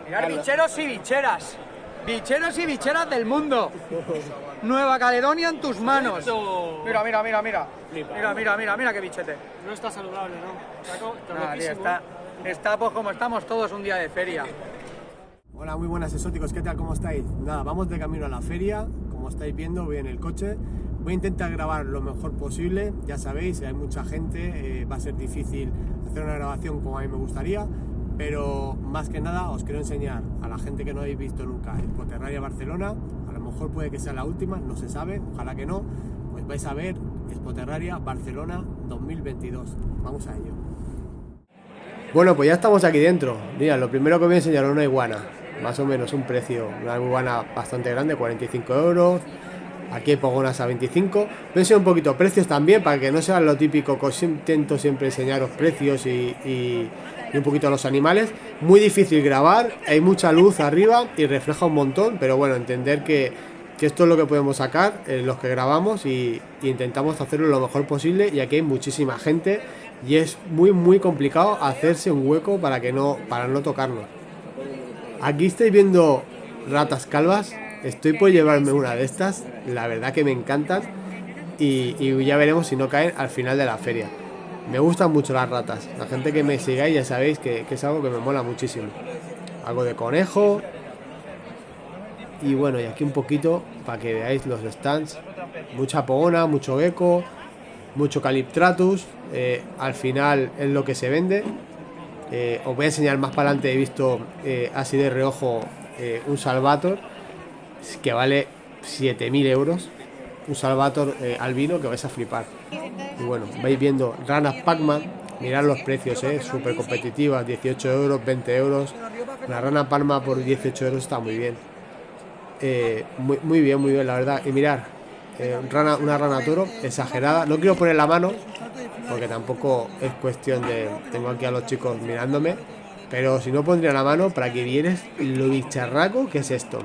Mirar bicheros y bicheras. Bicheros y bicheras del mundo. Nueva Caledonia en tus manos. Mira, mira, mira, mira. Mira, mira, mira, mira qué bichete. No está saludable, ¿no? Nada, tío, está pues como estamos todos un día de feria. Hola, muy buenas exóticos, ¿qué tal? ¿Cómo estáis? Nada, vamos de camino a la feria, como estáis viendo, voy en el coche. Voy a intentar grabar lo mejor posible, ya sabéis, hay mucha gente, va a ser difícil hacer una grabación como a mí me gustaría, pero más que nada os quiero enseñar a la gente que no habéis visto nunca Expo Terraria Barcelona, a lo mejor puede que sea la última, no se sabe, ojalá que no, pues vais a ver Expo Terraria Barcelona 2022, vamos a ello. Bueno, pues ya estamos aquí dentro. Mira, lo primero que voy a enseñar es una iguana, más o menos un precio, una iguana bastante grande, 45 euros. Aquí hay pogonas a 25. Voy a enseñar un poquito precios también, para que no sea lo típico que intento siempre enseñaros precios y un poquito los animales. Muy difícil grabar, hay mucha luz arriba y refleja un montón, pero bueno, entender que esto es lo que podemos sacar, los que grabamos y intentamos hacerlo lo mejor posible. Y aquí hay muchísima gente y es muy complicado hacerse un hueco para no tocarnos. Aquí estáis viendo ratas calvas. Estoy por llevarme una de estas, la verdad que me encantan y ya veremos si no caen al final de la feria. Me gustan mucho las ratas, la gente que me sigáis ya sabéis que es algo que me mola muchísimo. Algo de conejo y bueno, y aquí un poquito para que veáis los stands. Mucha pogona, mucho gecko, mucho caliptratus, al final es lo que se vende. Os voy a enseñar más para adelante, he visto así de reojo un Salvator que vale 7.000 euros, un Salvator albino que vais a flipar. Y bueno, vais viendo ranas Pac-Man, mirad los precios, súper competitivas, 18 euros, 20 euros. La rana Palma por 18 euros está muy bien. Muy bien, la verdad. Y mirad, una rana toro exagerada. No quiero poner la mano porque tampoco es cuestión de... Tengo aquí a los chicos mirándome, pero si no pondría la mano para que vieres lo bicharraco que es esto.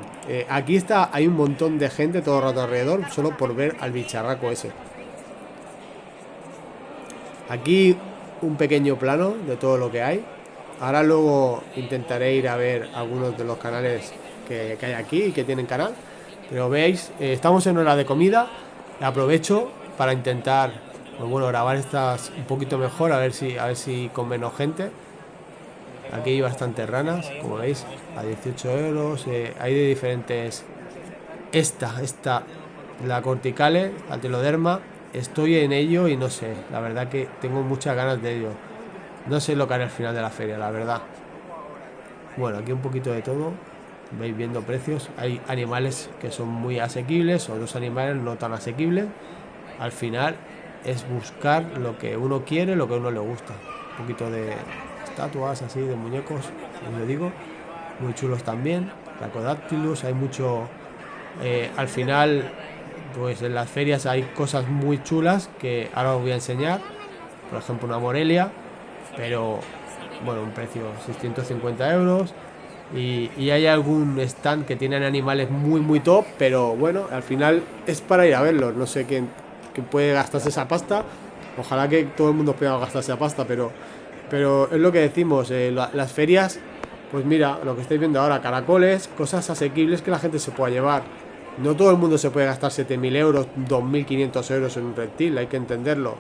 Aquí hay un montón de gente todo el rato alrededor solo por ver al bicharraco ese. Aquí un pequeño plano de todo lo que hay. Ahora luego intentaré ir a ver algunos de los canales que hay aquí y que tienen canal. Pero veis, estamos en hora de comida. Aprovecho para intentar, pues bueno, grabar estas un poquito mejor, a ver si con menos gente. Aquí hay bastantes ranas, como veis, a 18 euros. Hay de diferentes. Esta, la corticale, la teloderma. Estoy en ello y no sé, la verdad que tengo muchas ganas de ello. No sé lo que haré al final de la feria, la verdad. Bueno, aquí un poquito de todo. Veis viendo precios. Hay animales que son muy asequibles, otros animales no tan asequibles. Al final es buscar lo que uno quiere, lo que a uno le gusta. Un poquito de estatuas así, de muñecos, como os digo. Muy chulos también. Rhacodactylus, hay mucho... al final, pues en las ferias hay cosas muy chulas que ahora os voy a enseñar. Por ejemplo, una Morelia, pero bueno, un precio 650 euros. Y hay algún stand que tienen animales muy top, pero bueno, al final es para ir a verlos. No sé quién puede gastarse esa pasta. Ojalá que todo el mundo pueda gastarse esa pasta, pero es lo que decimos, las ferias, pues mira, lo que estáis viendo ahora, caracoles, cosas asequibles que la gente se pueda llevar. No todo el mundo se puede gastar 7.000 euros, 2.500 euros en un reptil, hay que entenderlo.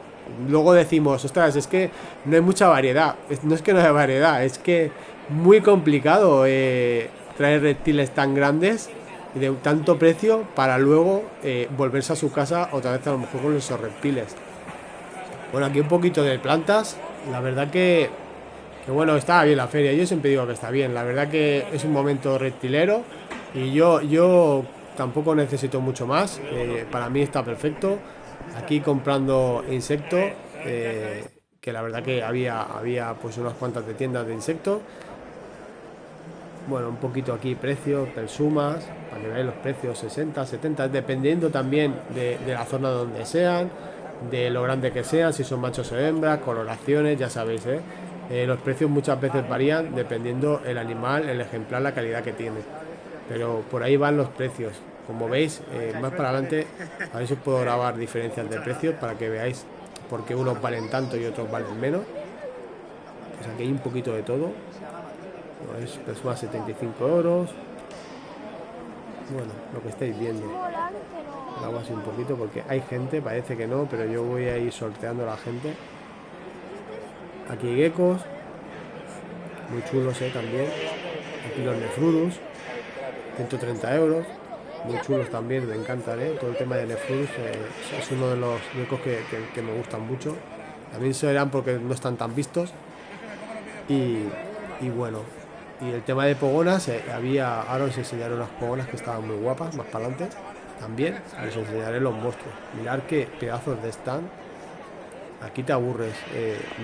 Luego decimos, ostras, es que no hay mucha variedad. No es que no haya variedad, es que muy complicado traer reptiles tan grandes y de tanto precio para luego volverse a su casa otra vez a lo mejor con esos reptiles. Bueno, aquí un poquito de plantas. La verdad que bueno, está bien la feria. Yo siempre digo que está bien. La verdad que es un momento reptilero y yo tampoco necesito mucho más. Para mí está perfecto. Aquí comprando insectos, que la verdad que había pues unas cuantas de tiendas de insectos. Bueno, un poquito aquí precios, persumas, para que veáis los precios, 60, 70, dependiendo también de la zona donde sean, de lo grande que sean, si son machos o hembras, coloraciones, ya sabéis, los precios muchas veces varían dependiendo el animal, el ejemplar, la calidad que tiene. Pero por ahí van los precios. Como veis, más para adelante, a ver si os puedo grabar diferencias de precios para que veáis por qué unos valen tanto y otros valen menos. Pues aquí hay un poquito de todo. Es persona 75 euros. Bueno, lo que estáis viendo. Lo hago así un poquito porque hay gente, parece que no, pero yo voy a ir sorteando a la gente. Aquí hay geckos. Muy chulos, también. Aquí los Nefrudus. 130 euros. Muy chulos también, me encantan, todo el tema de Nefrudus es uno de los geckos que me gustan mucho. También serán porque no están tan vistos. Y bueno, y el tema de pogonas, ahora os enseñaré unas pogonas que estaban muy guapas, más para adelante. También os enseñaré los monstruos. Mirad qué pedazos de stand. Aquí te aburres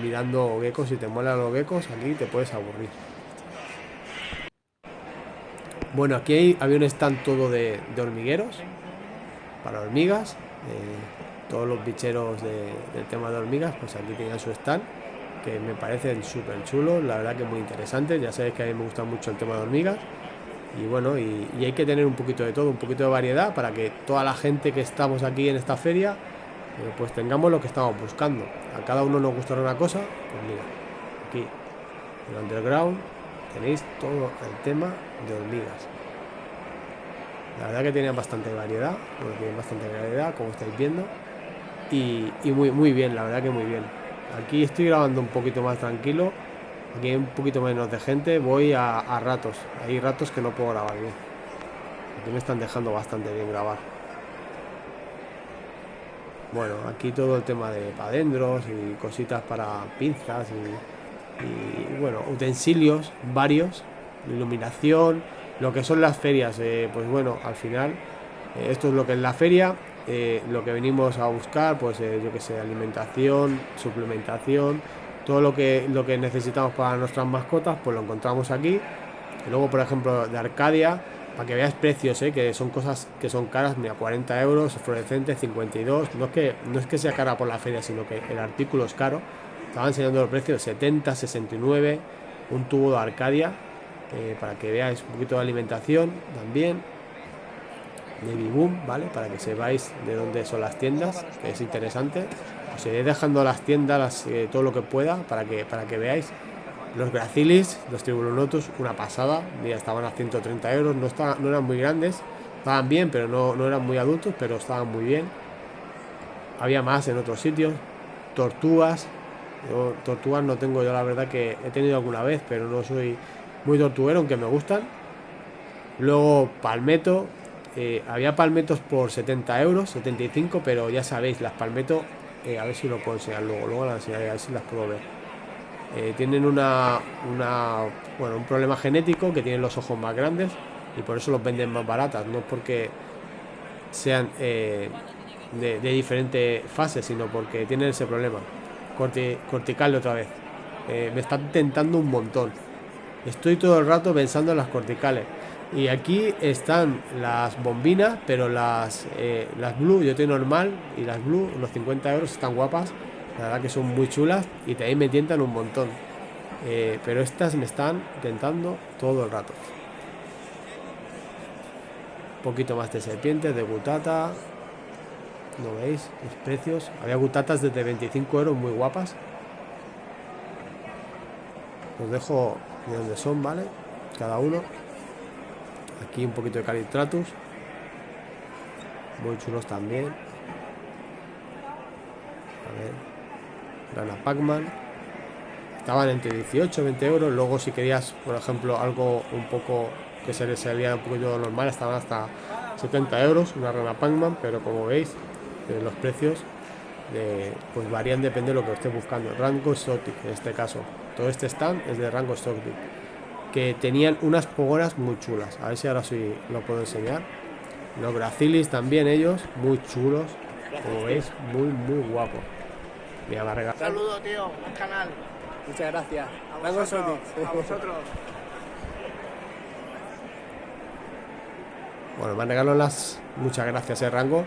mirando geckos. Si te molan los geckos, aquí te puedes aburrir. Bueno, aquí había un stand todo de hormigueros, para hormigas. Todos los bicheros del tema de hormigas, pues aquí tenían su stand, que me parecen súper chulos, la verdad que muy interesantes. Ya sabéis que a mí me gusta mucho el tema de hormigas. Y bueno, y hay que tener un poquito de todo, un poquito de variedad, para que toda la gente que estamos aquí en esta feria, pues tengamos lo que estamos buscando. A cada uno nos gustará una cosa. Pues mira, aquí en Underground tenéis todo el tema de hormigas. La verdad que tienen bastante variedad, como estáis viendo. Y muy bien, la verdad que muy bien. Aquí estoy grabando un poquito más tranquilo. Aquí hay un poquito menos de gente. Voy a ratos. Hay ratos que no puedo grabar bien. Aquí me están dejando bastante bien grabar. Bueno, aquí todo el tema de padendros y cositas para pinzas y bueno, utensilios varios, iluminación, lo que son las ferias. Pues bueno, al final esto es lo que es la feria. Lo que venimos a buscar, pues yo que sé, alimentación, suplementación, todo lo que necesitamos para nuestras mascotas, pues lo encontramos aquí. Y luego, por ejemplo, de Arcadia, para que veáis precios, que son cosas que son caras. Mira, 40 euros, fluorescente 52. No es que sea cara por la feria, sino que el artículo es caro. Estaba enseñando los precios, 70, 69, un tubo de Arcadia, para que veáis un poquito de alimentación también. Navy Boom, ¿vale? Para que sepáis de dónde son las tiendas, que es interesante. Os iré dejando las tiendas, todo lo que pueda, para que veáis. Los Gracilis, los Tribulonotus, una pasada. Mira, estaban a 130 euros, no eran muy grandes, estaban bien, pero no eran muy adultos, pero estaban muy bien. Había más en otros sitios. Tortugas. Tortugas no tengo yo, la verdad que he tenido alguna vez, pero no soy muy tortuguero, aunque me gustan. Luego palmeto. Había palmetos por 70 euros, 75, pero ya sabéis, las palmetos, a ver si lo puedo enseñar luego las enseñaré, a ver si las puedo ver. Tienen un problema genético, que tienen los ojos más grandes y por eso los venden más baratas. No es porque sean de diferentes fases, sino porque tienen ese problema. Cortical otra vez. Me están tentando un montón. Estoy todo el rato pensando en las corticales. Y aquí están las bombinas, pero las blue yo tengo normal, y las blue, unos 50 euros, están guapas. La verdad que son muy chulas y también me tientan un montón. Pero estas me están tentando todo el rato. Un poquito más de serpientes, de gutata. ¿No veis los precios? Había gutatas desde 25 euros muy guapas. Os dejo de dónde son, ¿vale? Cada uno. Aquí un poquito de Calitratus. Muy chulos también. A ver. Rana Pac-Man. Estaban entre 18 y 20 euros. Luego si querías, por ejemplo, algo un poco que se les salía un poquito normal, estaban hasta 70 euros una Rana Pac-Man. Pero como veis, los precios pues varían, depende de lo que estés buscando. Rango Exotic, en este caso. Todo este stand es de Rango Exotic, que tenían unas pogonas muy chulas. A ver si ahora sí lo puedo enseñar. Los Gracilis también, ellos muy chulos, como veis, muy guapos. Mira, va a regalar. Saludo, tío, al canal. Muchas gracias. A vosotros. Bueno, me han regalado muchas gracias, Rango,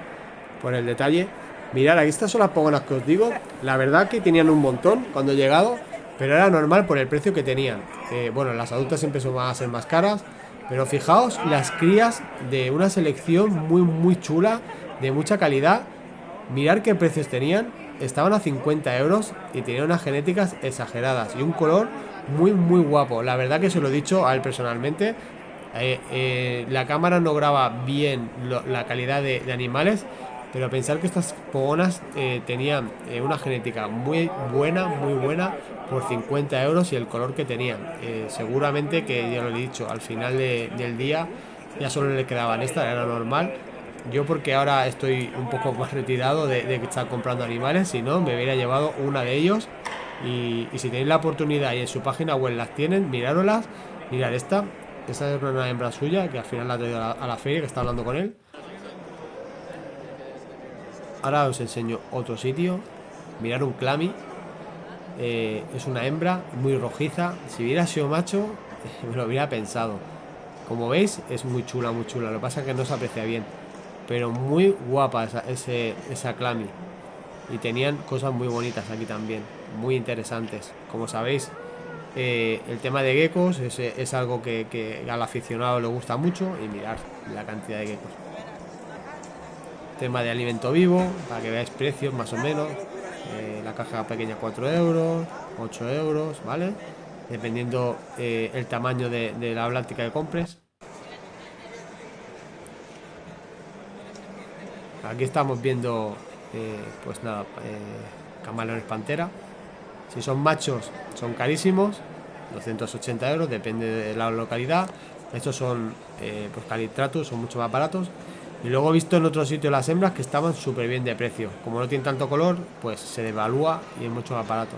por el detalle. Mirad, aquí estas son las pogonas que os digo. La verdad que tenían un montón cuando he llegado, pero era normal por el precio que tenían. Bueno, las adultas siempre van a ser más caras, pero fijaos las crías de una selección muy chula, de mucha calidad. Mirad qué precios tenían. Estaban a 50 euros y tenían unas genéticas exageradas y un color Muy, muy guapo. La verdad que se lo he dicho a él personalmente. La cámara no graba bien la calidad de animales, pero pensar que estas pogonas tenían una genética muy buena por 50 euros y el color que tenían. Seguramente que, ya lo he dicho, al final del día ya solo le quedaban estas, era normal. Yo porque ahora estoy un poco más retirado de estar comprando animales, si no me hubiera llevado una de ellos. Y si tenéis la oportunidad y en su página web las tienen, mirároslas. Mirad esta es una hembra suya que al final la ha traído a la feria, que está hablando con él. Ahora os enseño otro sitio. Mirar un clami. Es una hembra muy rojiza. Si hubiera sido macho, me lo hubiera pensado. Como veis, es muy chula, muy chula. Lo que pasa es que no se aprecia bien. Pero muy guapa esa clami. Y tenían cosas muy bonitas aquí también. Muy interesantes. Como sabéis, el tema de geckos es algo que al aficionado le gusta mucho. Y mirad la cantidad de geckos. Tema de alimento vivo, para que veáis precios más o menos. La caja pequeña 4 euros, 8 euros, ¿vale? Dependiendo el tamaño de la blántica que compres. Aquí estamos viendo, pues nada, camaleones pantera. Si son machos, son carísimos, 280 euros, depende de la localidad. Estos son, pues calitratus, son mucho más baratos. Y luego he visto en otro sitio las hembras que estaban súper bien de precio. Como no tienen tanto color, pues se devalúa y es mucho más barato.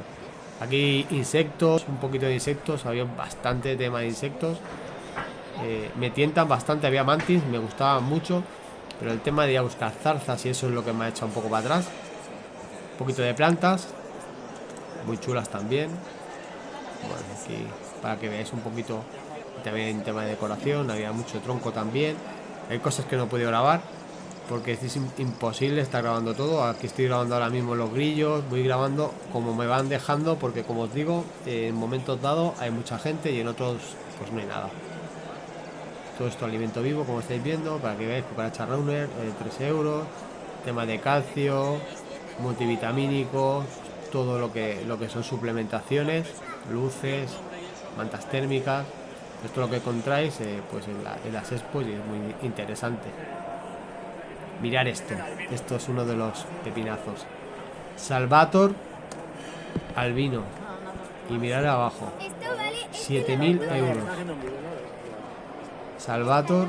Aquí insectos, un poquito de insectos, había bastante tema de insectos. Me tientan bastante, había mantis, me gustaban mucho. Pero el tema de ir a buscar zarzas y eso es lo que me ha echado un poco para atrás. Un poquito de plantas, muy chulas también. Bueno, aquí para que veáis un poquito. También en tema de decoración, había mucho tronco también. Hay cosas que no he podido grabar porque es imposible estar grabando todo. Aquí estoy grabando ahora mismo los grillos, voy grabando como me van dejando, porque como os digo, en momentos dados hay mucha gente y en otros pues no hay nada. Todo esto alimento vivo, como estáis viendo, para que veáis. Cucaracha runner, 3 euros. Tema de calcio, multivitamínicos, todo lo que son suplementaciones, luces, mantas térmicas. Esto es lo que encontráis pues en las expos y es muy interesante. Mirar esto es uno de los pepinazos. Salvator albino. Y mirar abajo, 7.000 euros. Salvator,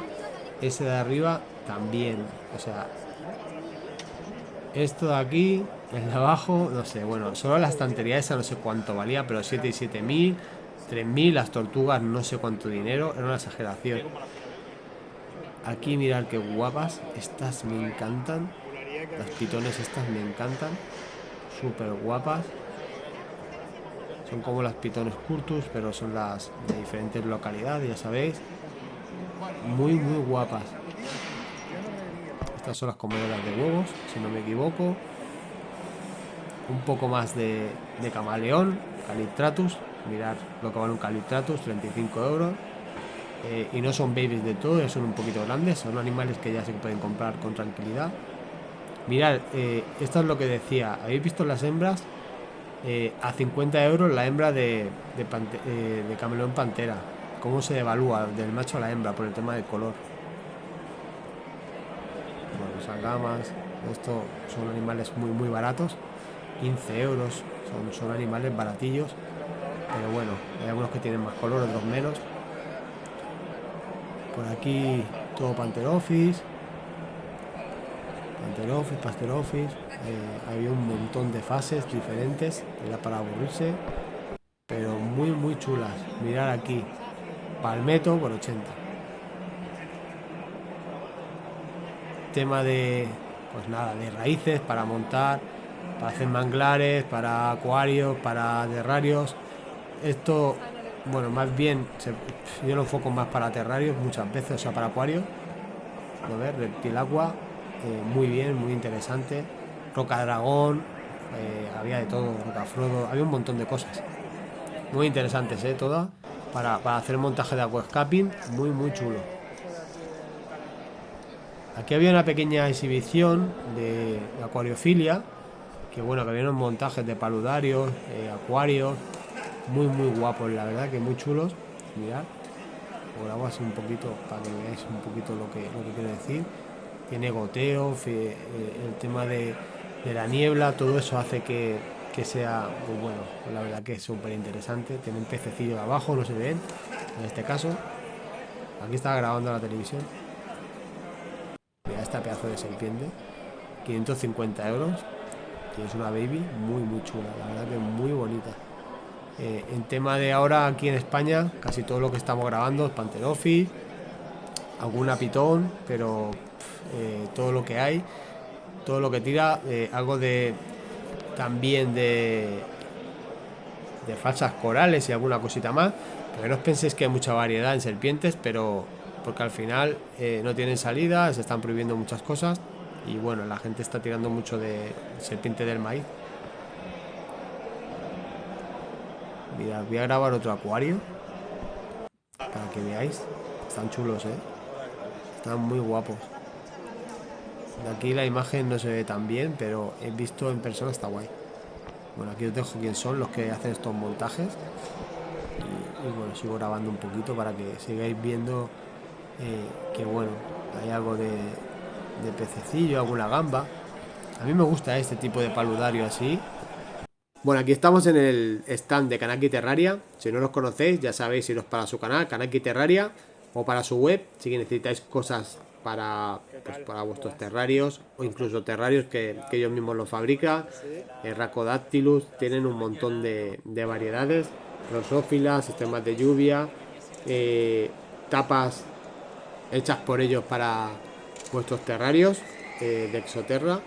ese de arriba también. O sea, esto de aquí, el de abajo, no sé. Bueno, solo la estantería esa no sé cuánto valía, pero 7 y 7.000, 3.000, las tortugas no sé cuánto dinero, era una exageración. Aquí mirad qué guapas, estas me encantan. Las pitones estas me encantan, súper guapas. Son como las pitones curtus, pero son las de diferentes localidades, ya sabéis. Muy guapas. Estas son las comedoras de huevos, si no me equivoco. Un poco más de camaleón, Calitratus. Mirad lo que vale un Calitratus, 35 euros. Y no son babies de todo, son un poquito grandes. Son animales que ya se pueden comprar con tranquilidad. Mirad, esto es lo que decía. ¿Habéis visto las hembras? A 50 euros la hembra de camaleón pantera. Cómo se devalúa del macho a la hembra por el tema del color. Bueno, esas gamas. Esto son animales muy baratos. 15 euros. Son animales baratillos. Pero bueno, hay algunos que tienen más color, otros menos. Por aquí todo Pantherophis. Pasterophis. Había un montón de fases diferentes. Era para aburrirse. Pero muy chulas. Mirad aquí. Palmetto por 80. Tema de, pues nada, de raíces para montar, para hacer manglares, para acuarios, para terrarios. Esto, bueno, más bien yo lo enfoco más para terrarios muchas veces, o sea, para acuarios. A ver, reptilagua, muy bien, muy interesante. Roca dragón, había de todo, roca frodo, había un montón de cosas. Muy interesantes, todas. Para hacer montaje de aquascaping, muy chulo. Aquí había una pequeña exhibición de acuariofilia, que bueno, que había unos montajes de paludarios, acuarios, muy guapos, la verdad que muy chulos. Mirad, os grabo así un poquito para que veáis un poquito lo que quiero decir. Tiene goteo, el tema de la niebla, todo eso hace que sea, pues bueno, la verdad que es súper interesante. Tienen pececillos abajo, no se ven en este caso. Aquí estaba grabando la televisión. Mira esta pedazo de serpiente, 550 euros. Y es una baby muy chula, la verdad que muy bonita. En tema de ahora aquí en España, casi todo lo que estamos grabando es Panterofi, alguna pitón, pero todo lo que hay, todo lo que tira, algo de también de falsas corales y alguna cosita más, pero no os penséis que hay mucha variedad en serpientes, pero porque al final no tienen salida, se están prohibiendo muchas cosas y bueno, la gente está tirando mucho de serpiente del maíz. Mirad, voy a grabar otro acuario para que veáis, están chulos, están muy guapos. De aquí la imagen no se ve tan bien, pero he visto en persona, está guay. Bueno, aquí os dejo quién son los que hacen estos montajes. Y bueno, sigo grabando un poquito para que sigáis viendo que bueno, hay algo de pececillo, alguna gamba. A mí me gusta este tipo de paludario así. Bueno, aquí estamos en el stand de Kanaki Terraria. Si no los conocéis, ya sabéis iros para su canal, Kanaki Terraria, o para su web, si necesitáis cosas para vuestros terrarios, o incluso terrarios que ellos mismos los fabrican. Rhacodactylus, tienen un montón de variedades, Drosophila, sistemas de lluvia, tapas hechas por ellos para vuestros terrarios de Exoterra.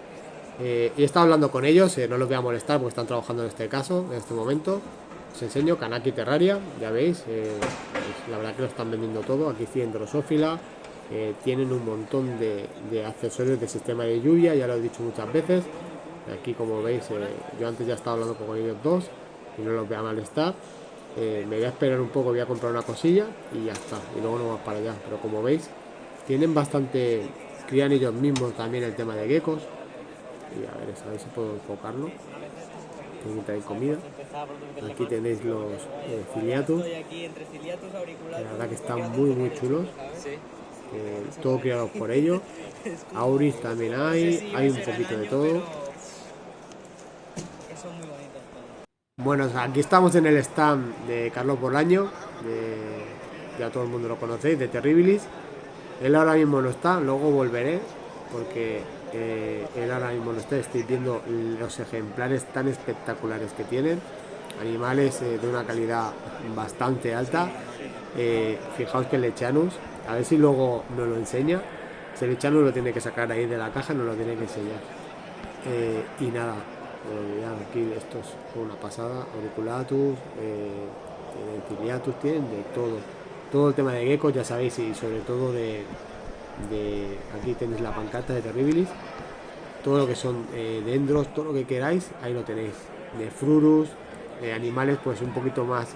Y he estado hablando con ellos, no los voy a molestar porque están trabajando en este caso, en este momento. Os enseño Kanaki Terraria, ya veis, la verdad que lo están vendiendo todo. Aquí tienen Drosophila, tienen un montón de accesorios de sistema de lluvia, ya lo he dicho muchas veces. Aquí como veis, yo antes ya estaba hablando con ellos dos y no los voy a molestar. Me voy a esperar un poco, voy a comprar una cosilla y ya está, y luego nos vamos para allá. Pero como veis, tienen bastante, crían ellos mismos también el tema de geckos. Y a ver si puedo enfocarlo. Aquí trae comida. Aquí tenéis los ciliatus. La verdad que están muy chulos. Todo criados por ellos. Auris también hay un poquito de todo. Bueno, aquí estamos en el stand de Carlos Bolaño, ya todo el mundo lo conocéis, de Terribilis. Él ahora mismo no está, luego volveré, porque él ahora mismo no está. Estoy viendo los ejemplares tan espectaculares que tienen, animales de una calidad bastante alta. Fijaos que el Lechanus, a ver si luego nos lo enseña. Ese Lechanus lo tiene que sacar ahí de la caja, nos lo tiene que enseñar. Y nada, aquí estos son una pasada. Auriculatus, tienen ciliatus, tienen de todo el tema de geckos, ya sabéis, y sobre todo de aquí tenéis la pancarta de Terribilis, todo lo que son dendros, todo lo que queráis, ahí lo tenéis, de frurus, animales pues un poquito más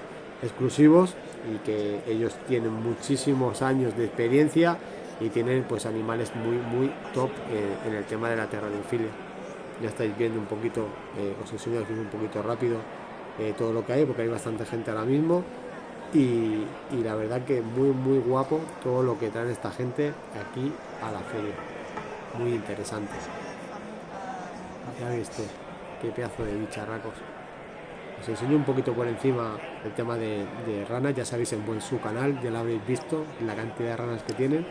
exclusivos y que ellos tienen muchísimos años de experiencia y tienen pues animales muy top en el tema de la terraniofilia. Ya estáis viendo un poquito, os enseño aquí un poquito rápido todo lo que hay, porque hay bastante gente ahora mismo. Y la verdad que muy guapo todo lo que traen esta gente aquí a la feria, muy interesantes. Ya veis esto, qué pedazo de bicharracos. Os enseño un poquito por encima el tema de ranas, ya sabéis en su canal, ya lo habréis visto, la cantidad de ranas que tienen.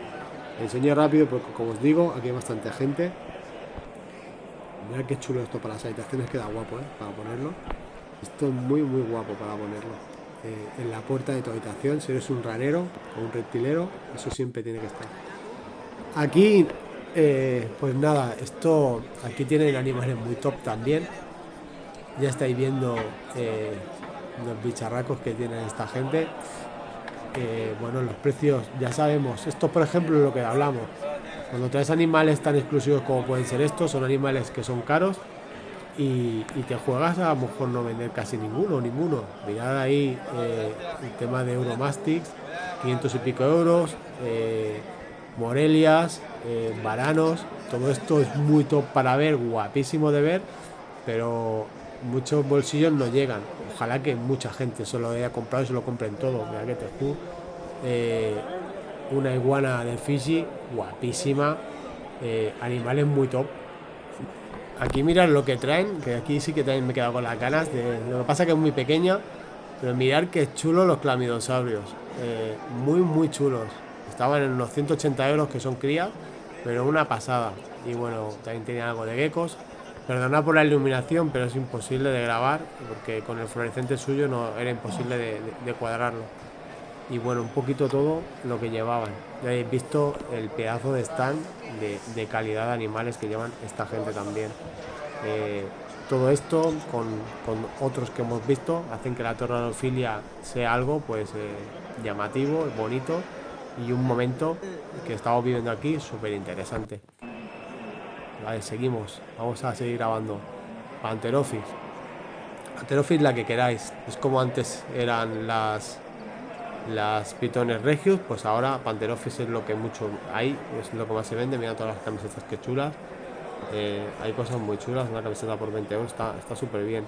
Enseño rápido porque como os digo, aquí hay bastante gente. Mirad qué chulo esto para las habitaciones, queda guapo para ponerlo. Esto es muy guapo para ponerlo. En la puerta de tu habitación, si eres un ranero o un reptilero, eso siempre tiene que estar. Aquí, pues nada, aquí tienen animales muy top también. Ya estáis viendo los bicharracos que tienen esta gente. Bueno, los precios ya sabemos. Esto, por ejemplo, es lo que hablamos. Cuando traes animales tan exclusivos como pueden ser estos, son animales que son caros. Y te juegas a lo mejor no vender casi ninguno. Mirad ahí el tema de Euromastix, 500 y pico euros, Morelias, varanos, todo esto es muy top para ver, guapísimo de ver, pero muchos bolsillos no llegan. Ojalá que mucha gente se lo haya comprado y se lo compren todo. Mira que Tejú, una iguana de Fiji, guapísima, animales muy top. Aquí mirad lo que traen, que aquí sí que también me he quedado con las ganas. Lo que pasa que es muy pequeña, pero mirad qué chulos los clamidosaurios, muy chulos. Estaban en unos 180 euros, que son crías, pero una pasada. Y bueno, también tenía algo de geckos. Perdonad por la iluminación, pero es imposible de grabar, porque con el fluorescente suyo no era imposible de cuadrarlo. Y bueno, un poquito todo lo que llevaban. Ya habéis visto el pedazo de stand de calidad de animales que llevan esta gente también. Todo esto con otros que hemos visto hacen que la tornalofilia sea algo pues llamativo, bonito y un momento que estamos viviendo aquí súper interesante. Vale, seguimos, vamos a seguir grabando. Pantherophis, la que queráis. Es como antes eran las pitones regius, pues ahora Pantherophis es lo que mucho hay, es lo que más se vende. Mira todas las camisetas que chulas. Hay cosas muy chulas, una camiseta por 20 euros está súper bien.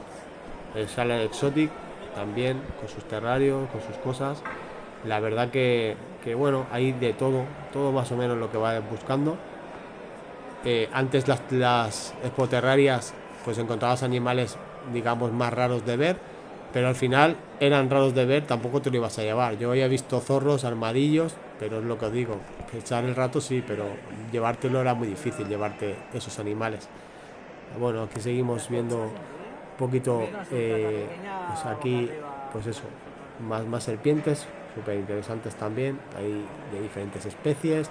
El Shaler Exotic también, con sus terrarios, con sus cosas. La verdad que bueno, hay de todo más o menos lo que va buscando. Antes las expoterrarias pues encontrabas animales, digamos, más raros de ver, pero al final eran raros de ver, tampoco te lo ibas a llevar. Yo había visto zorros, armadillos, pero es lo que os digo, echar el rato sí, pero llevártelo era muy difícil, llevarte esos animales. Bueno, aquí seguimos viendo un poquito, pues aquí, pues eso, más serpientes, súper interesantes también, hay de diferentes especies,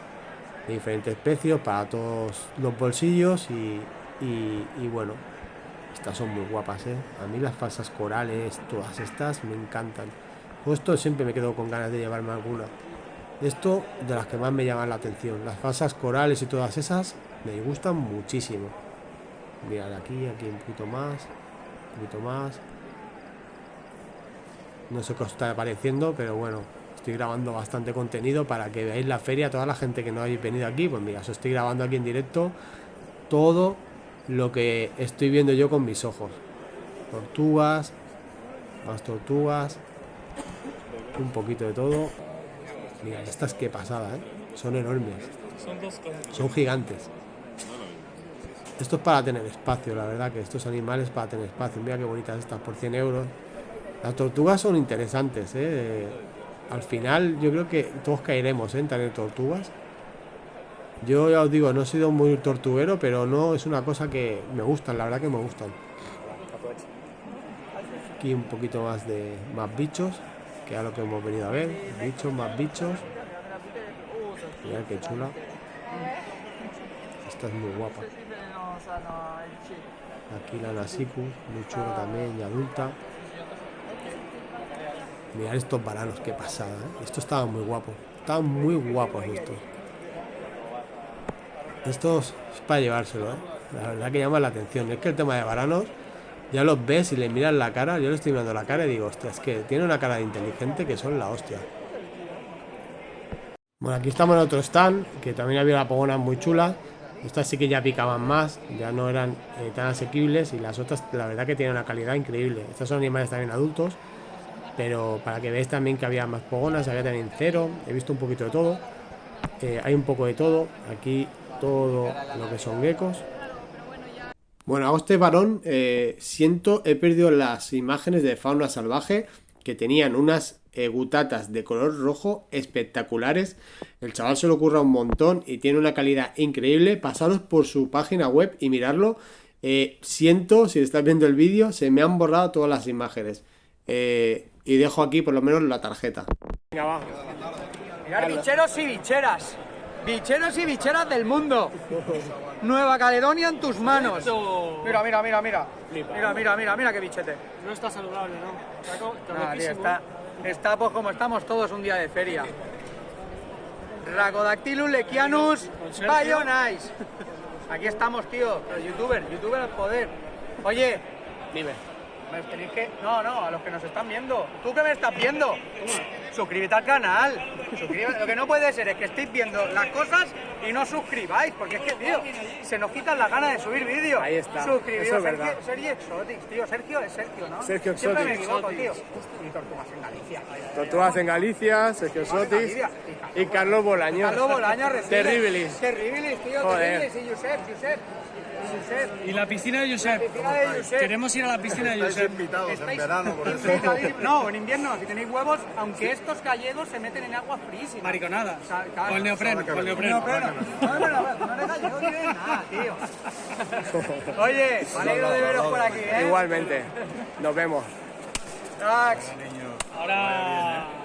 de diferentes precios para todos los bolsillos y bueno, estas son muy guapas, ¿eh? A mí las falsas corales, todas estas me encantan. Pues esto siempre me quedo con ganas de llevarme alguna. Esto de las que más me llaman la atención, las falsas corales y todas esas me gustan muchísimo. Mirad aquí un poquito más. No sé qué os está pareciendo, pero bueno, estoy grabando bastante contenido para que veáis la feria. Toda la gente que no habéis venido aquí, pues mira, os estoy grabando aquí en directo todo lo que estoy viendo yo con mis ojos. Tortugas, más tortugas, un poquito de todo. Mira, estas qué pasada, ¿eh? Son enormes, son gigantes. Esto es para tener espacio, la verdad que estos animales para tener espacio. Mira qué bonitas estas por 100 euros. Las tortugas son interesantes, ¿eh? Al final yo creo que todos caeremos en tener tortugas. Yo ya os digo, no he sido muy tortuguero, pero no es una cosa que me gustan, la verdad que me gustan. Aquí un poquito más bichos, que es lo que hemos venido a ver. Más bichos. Mirad qué chula. Esta es muy guapa. Aquí la Nasicus, muy chula también y adulta. Mirad estos varanos, qué pasada, ¿eh? Estos estaban muy guapos. Estaban muy guapos estos. Estos es para llevárselo, ¿eh? La verdad que llama la atención. Es que el tema de varanos, ya los ves y le miras la cara. Yo le estoy mirando la cara y digo, hostia, es que tiene una cara de inteligente que son la hostia. Bueno, aquí estamos en otro stand, que también había lapogonas muy chulas. Estas sí que ya picaban más, ya no eran tan asequibles. Y las otras, la verdad que tienen una calidad increíble. Estos son animales también adultos, pero para que veáis también que había más pogonas, había también cero. He visto un poquito de todo. Hay un poco de todo. Aquí todo lo que son geckos. Bueno, hago este varón. He perdido las imágenes de fauna salvaje, que tenían unas gutatas de color rojo espectaculares. El chaval se lo ocurra un montón y tiene una calidad increíble. Pasaros por su página web y mirarlo. Siento, si estás viendo el vídeo, se me han borrado todas las imágenes. Y dejo aquí por lo menos la tarjeta. Venga, va. Mirad, bicheros y bicheras. Bicheros y bicheras del mundo. Nueva Caledonia en tus manos. Mira qué bichete. No está saludable, ¿no? Nada, tío, está pues como estamos todos un día de feria. Rhacodactylus lequianus bayonais. Aquí estamos, tío, los youtubers al poder. Oye, dime. tenéis que... No, a los que nos están viendo. ¿Tú qué me estás viendo? suscríbete al canal. Lo que no puede ser es que estéis viendo las cosas y no suscribáis, porque es que, tío, se nos quitan las ganas de subir vídeos. Ahí está, Suscribiros, eso es verdad. Sergio Exotics, tío. Sergio es Sergio, ¿no? Sergio Siempre me Exotics. equivoco, tío. Y Tortugas en Galicia. Tortugas en Galicia, Sergio Exotics y Carlos Bolaños. Carlos Bolaños, Terribilis. Terribilis, tío, Joder. Terribilis. Y Josep. Y la piscina de Josep. Piscina de Josep. Queremos ir a la piscina de Josep. invitados en verano, por eso. No, en invierno, si tenéis huevos, aunque estos gallegos se meten en agua frísima. Mariconadas. Claro. Con el neopreno, con el neopreno. No, no le gallego ni de nada, tío. Oye, me alegro de veros por aquí, ¿eh? Igualmente. Nos vemos. Cracks. Ahora...